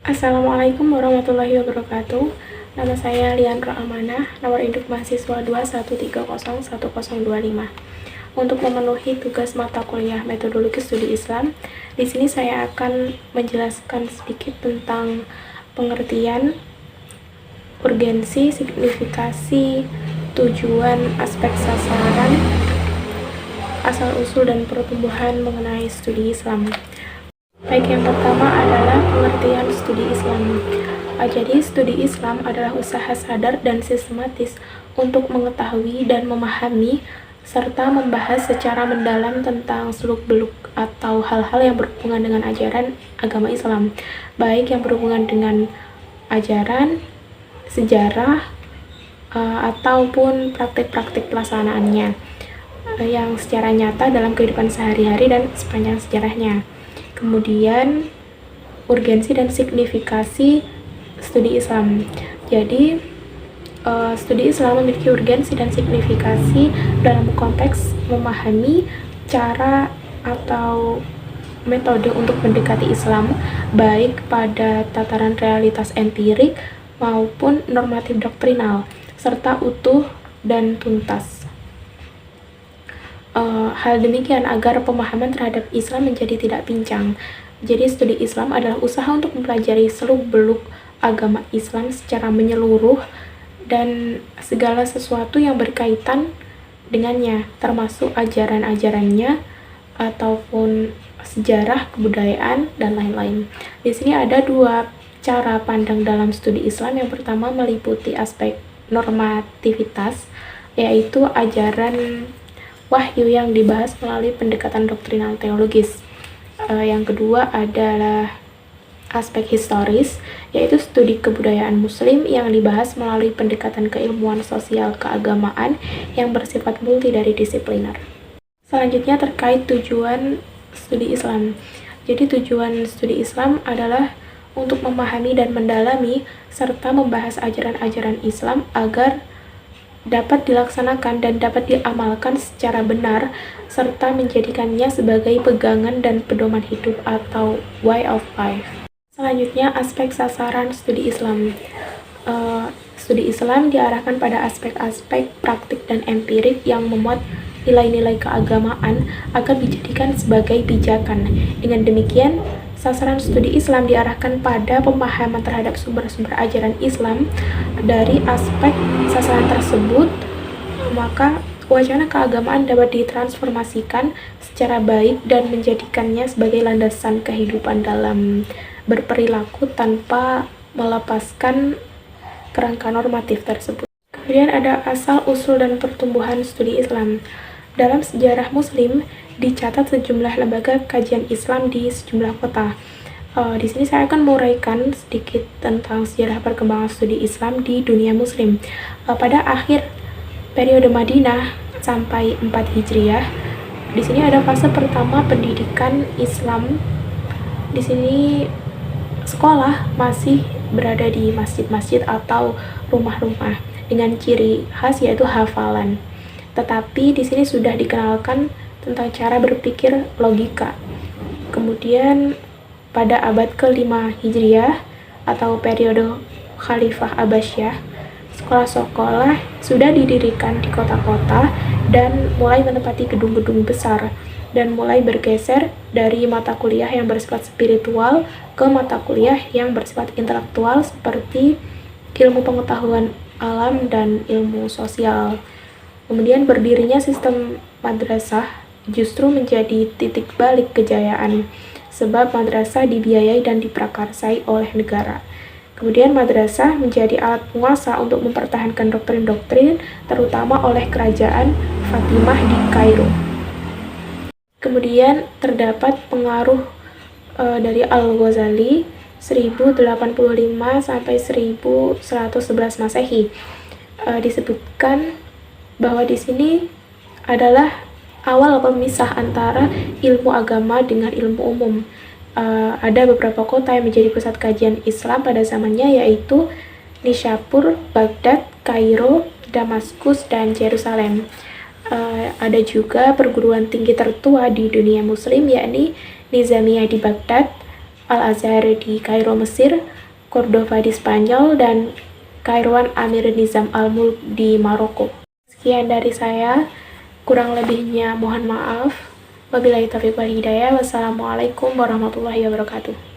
Assalamualaikum warahmatullahi wabarakatuh. Nama saya Liandra Amanah, nomor induk mahasiswa 213010125. Untuk memenuhi tugas mata kuliah metodologi studi Islam, di sini saya akan menjelaskan sedikit tentang pengertian, urgensi, signifikasi, tujuan, aspek sasaran, asal-usul dan pertumbuhan mengenai studi Islam. Baik, yang pertama adalah pengertian studi Islam. Jadi, studi Islam adalah usaha sadar dan sistematis untuk mengetahui dan memahami serta membahas secara mendalam tentang seluk-beluk atau hal-hal yang berhubungan dengan ajaran agama Islam, baik yang berhubungan dengan ajaran, sejarah, ataupun praktik-praktik pelaksanaannya yang secara nyata dalam kehidupan sehari-hari dan sepanjang sejarahnya. Kemudian, urgensi dan signifikasi studi Islam. Jadi, studi Islam memiliki urgensi dan signifikasi dalam konteks memahami cara atau metode untuk mendekati Islam, baik pada tataran realitas empirik maupun normatif doktrinal, serta utuh dan tuntas. Hal demikian agar pemahaman terhadap Islam menjadi tidak pincang. Jadi, studi Islam adalah usaha untuk mempelajari seluk-beluk agama Islam secara menyeluruh dan segala sesuatu yang berkaitan dengannya, termasuk ajaran-ajarannya ataupun sejarah, kebudayaan, dan lain-lain. Di sini ada dua cara pandang dalam studi Islam. Yang pertama meliputi aspek normativitas, yaitu ajaran wahyu yang dibahas melalui pendekatan doktrinal teologis. Yang kedua adalah aspek historis, yaitu studi kebudayaan muslim yang dibahas melalui pendekatan keilmuan sosial keagamaan yang bersifat multidisipliner. Selanjutnya terkait tujuan studi Islam. Jadi, tujuan studi Islam adalah untuk memahami dan mendalami serta membahas ajaran-ajaran Islam agar dapat dilaksanakan dan dapat diamalkan secara benar, serta menjadikannya sebagai pegangan dan pedoman hidup atau way of life. Selanjutnya, aspek sasaran studi Islam. Studi Islam diarahkan pada aspek-aspek praktik dan empirik yang memuat nilai-nilai keagamaan agar dijadikan sebagai pijakan. Dengan demikian, sasaran studi Islam diarahkan pada pemahaman terhadap sumber-sumber ajaran Islam. Dari aspek sasaran tersebut, maka wacana keagamaan dapat ditransformasikan secara baik dan menjadikannya sebagai landasan kehidupan dalam berperilaku tanpa melepaskan kerangka normatif tersebut. Kemudian ada asal-usul dan pertumbuhan studi Islam. Dalam sejarah Muslim, dicatat sejumlah lembaga kajian Islam di sejumlah kota. Di sini saya akan menguraikan sedikit tentang sejarah perkembangan studi Islam di dunia Muslim. Pada akhir periode Madinah sampai 4 Hijriah, di sini ada fase pertama pendidikan Islam. Di sini sekolah masih berada di masjid-masjid atau rumah-rumah dengan ciri khas yaitu hafalan. Tetapi di sini sudah dikenalkan tentang cara berpikir logika. Kemudian pada abad ke-5 Hijriah atau periode Khalifah Abbasiyah, sekolah-sekolah sudah didirikan di kota-kota dan mulai menempati gedung-gedung besar dan mulai bergeser dari mata kuliah yang bersifat spiritual ke mata kuliah yang bersifat intelektual seperti ilmu pengetahuan alam dan ilmu sosial. Kemudian berdirinya sistem madrasah justru menjadi titik balik kejayaan, sebab madrasah dibiayai dan diprakarsai oleh negara. Kemudian madrasah menjadi alat penguasa untuk mempertahankan doktrin-doktrin, terutama oleh kerajaan Fatimah di Kairo. Kemudian terdapat pengaruh dari Al-Ghazali 1085 sampai 1111 Masehi. Disebutkan bahwa di sini adalah awal pemisah antara ilmu agama dengan ilmu umum. Ada beberapa kota yang menjadi pusat kajian Islam pada zamannya, yaitu Nishapur, Baghdad, Kairo, Damaskus, dan Yerusalem. Ada juga perguruan tinggi tertua di dunia Muslim, yakni Nizamiyah di Baghdad, Al-Azhar di Kairo, Mesir, Cordova di Spanyol, dan Kairouan Amir Nizam Al-Mulk di Maroko. Sekian dari saya, kurang lebihnya mohon maaf. Wabillahi taufiq wal hidayah. Wassalamualaikum warahmatullahi wabarakatuh.